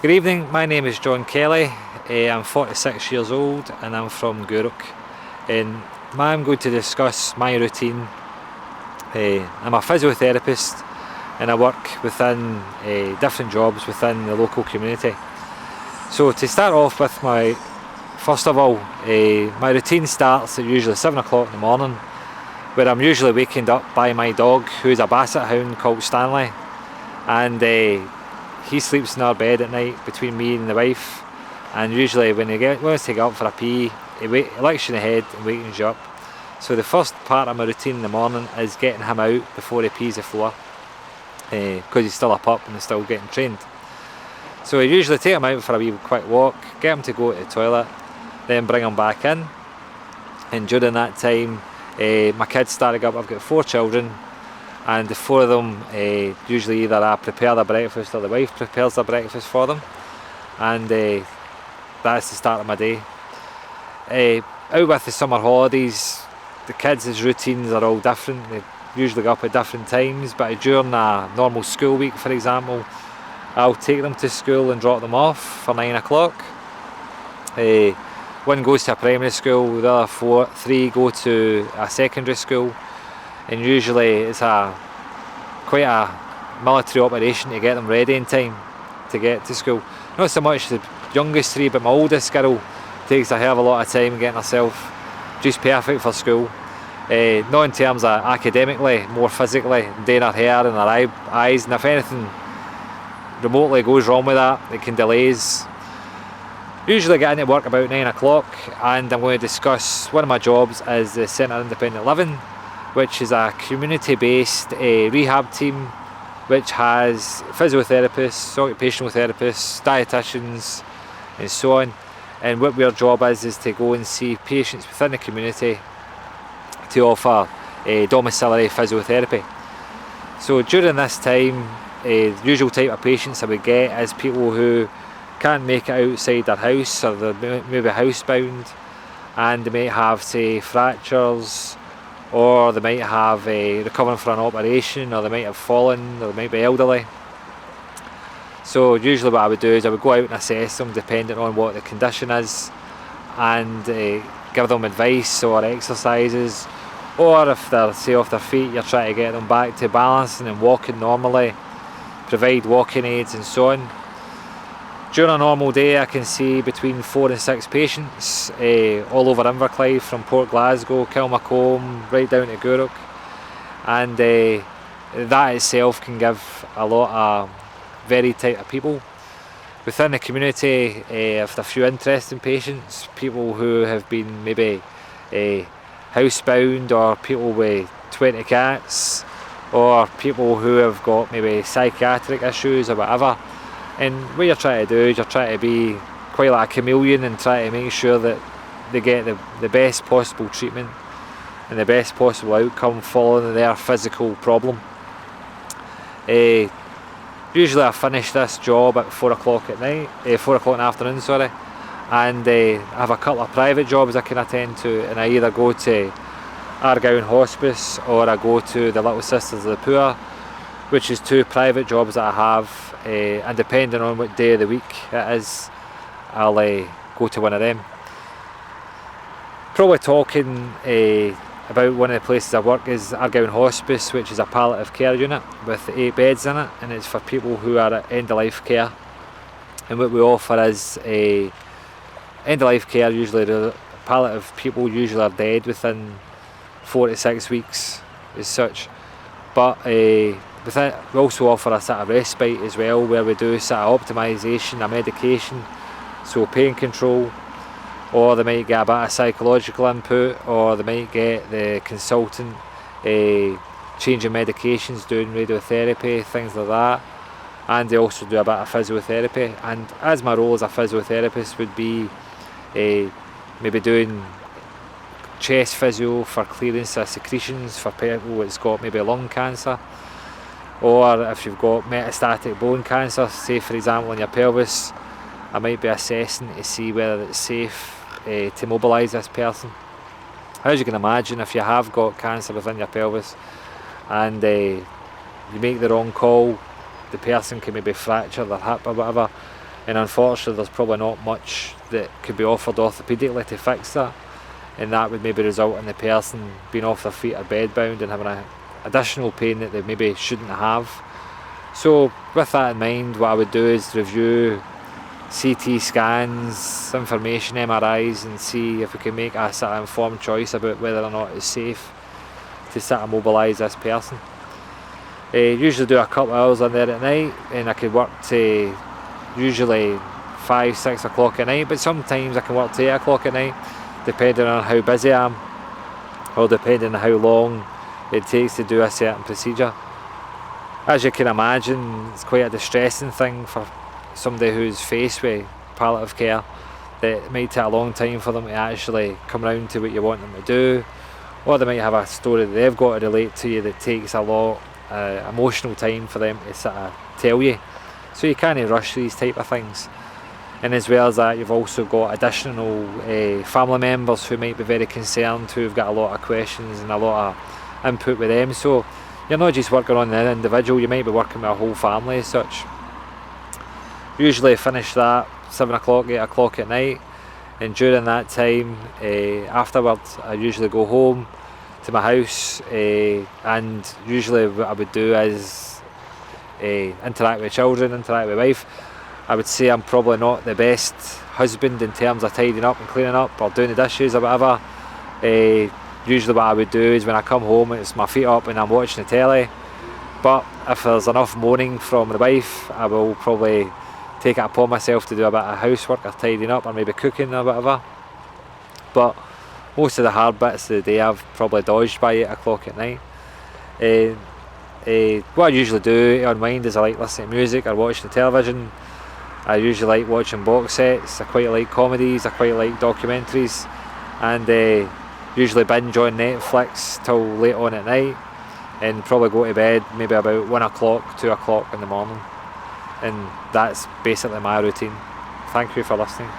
Good evening, my name is John Kelly. I'm 46 years old and I'm from Gourock. I'm going to discuss my routine. I'm a physiotherapist and I work within different jobs within the local community. So to start off with, first of all, my routine starts at usually 7 o'clock in the morning, where I'm usually wakened up by my dog, who's a basset hound called Stanley, and he sleeps in our bed at night between me and the wife, and usually when he wants to get up for a pee, he licks you in the head and wakens you up. So the first part of my routine in the morning is getting him out before he pees the floor, because he's still a pup and he's still getting trained. So I usually take him out for a wee quick walk, get him to go to the toilet, then bring him back in, and during that time my kids started up. I've got 4 children, and the 4 of them usually either I prepare their breakfast or the wife prepares their breakfast for them, and that's the start of my day. Out with the summer holidays, the kids' routines are all different. They usually get up at different times, but during a normal school week, for example, I'll take them to school and drop them off for 9 o'clock. One goes to a primary school, the other 3 go to a secondary school, and usually it's quite a military operation to get them ready in time to get to school. Not so much the youngest 3, but my oldest girl takes a hell of a lot of time getting herself just perfect for school. Not in terms of academically, more physically, doing her hair and her eyes, and if anything remotely goes wrong with that, it can delays. Usually get into work about 9 o'clock, and I'm going to discuss one of my jobs is the Centre Independent Living, which is a community-based rehab team which has physiotherapists, occupational therapists, dietitians and so on. And what their job is to go and see patients within the community to offer domiciliary physiotherapy. So during this time, the usual type of patients I would get is people who can't make it outside their house, or they're maybe housebound, and they might have, say, fractures, or they might have recovering from an operation, or they might have fallen, or they might be elderly. So usually what I would do is I would go out and assess them depending on what the condition is, and give them advice or exercises, or if they're, say, off their feet, you're trying to get them back to balancing and walking normally, provide walking aids and so on. During a normal day I can see between 4 and 6 patients all over Inverclyde, from Port Glasgow, Kilmacombe, right down to Gourock, and that itself can give a lot of varied type of people. Within the community, if there are a few interesting patients, people who have been maybe housebound, or people with 20 cats, or people who have got maybe psychiatric issues or whatever. And what you're trying to do is you're trying to be quite like a chameleon and try to make sure that they get the best possible treatment and the best possible outcome following their physical problem. Usually I finish this job at 4 o'clock at night, 4 o'clock in the afternoon, sorry, and I have a couple of private jobs I can attend to, and I either go to Ardgowan Hospice or I go to the Little Sisters of the Poor, which is 2 private jobs that I have, and depending on what day of the week it is, I'll go to one of them. Probably talking about one of the places I work is Ardgowan Hospice, which is a palliative care unit with 8 beds in it, and it's for people who are at end-of-life care. And what we offer is end-of-life care. Usually the palliative people usually are dead within 4 to 6 weeks as such, but with it, we also offer a sort of respite as well, where we do sort of optimisation of medication, so pain control, or they might get a bit of psychological input, or they might get the consultant changing medications, doing radiotherapy, things like that, and they also do a bit of physiotherapy. And as my role as a physiotherapist would be maybe doing chest physio for clearance of secretions for people that's got maybe lung cancer, or if you've got metastatic bone cancer, say for example in your pelvis, I might be assessing to see whether it's safe to mobilise this person. As you can imagine, if you have got cancer within your pelvis and you make the wrong call, the person can maybe fracture their hip or whatever, and unfortunately there's probably not much that could be offered orthopaedically to fix that, and that would maybe result in the person being off their feet or bedbound and having an additional pain that they maybe shouldn't have. So with that in mind, what I would do is review CT scans, information, MRIs, and see if we can make a sort of informed choice about whether or not it's safe to sort of mobilise this person. Usually do a couple of hours on there at night, and I could work to usually 5-6 o'clock at night, but sometimes I can work to 8 o'clock at night, depending on how busy I am, or depending on how long it takes to do a certain procedure. As you can imagine, it's quite a distressing thing for somebody who's faced with palliative care, that it might take a long time for them to actually come round to what you want them to do, or they might have a story that they've got to relate to you that takes a lot emotional time for them to sort of tell you. So you can't rush these type of things. And as well as that, you've also got additional family members who might be very concerned, who've got a lot of questions and a lot of input with them. So you're not just working on an individual, you might be working with a whole family as such. Usually finish that 7 o'clock, 8 o'clock at night, and during that time, afterwards, I usually go home to my house, and usually what I would do is interact with children, interact with wife. I would say I'm probably not the best husband in terms of tidying up and cleaning up or doing the dishes or whatever. Usually what I would do is when I come home, it's my feet up and I'm watching the telly. But if there's enough moaning from the wife, I will probably take it upon myself to do a bit of housework or tidying up or maybe cooking or whatever. But most of the hard bits of the day I've probably dodged by 8 o'clock at night. What I usually do to unwind is I like listening to music or watching the television. I usually like watching box sets, I quite like comedies, I quite like documentaries, and usually binge on Netflix till late on at night, and probably go to bed maybe about 1 o'clock, 2 o'clock in the morning. And that's basically my routine. Thank you for listening.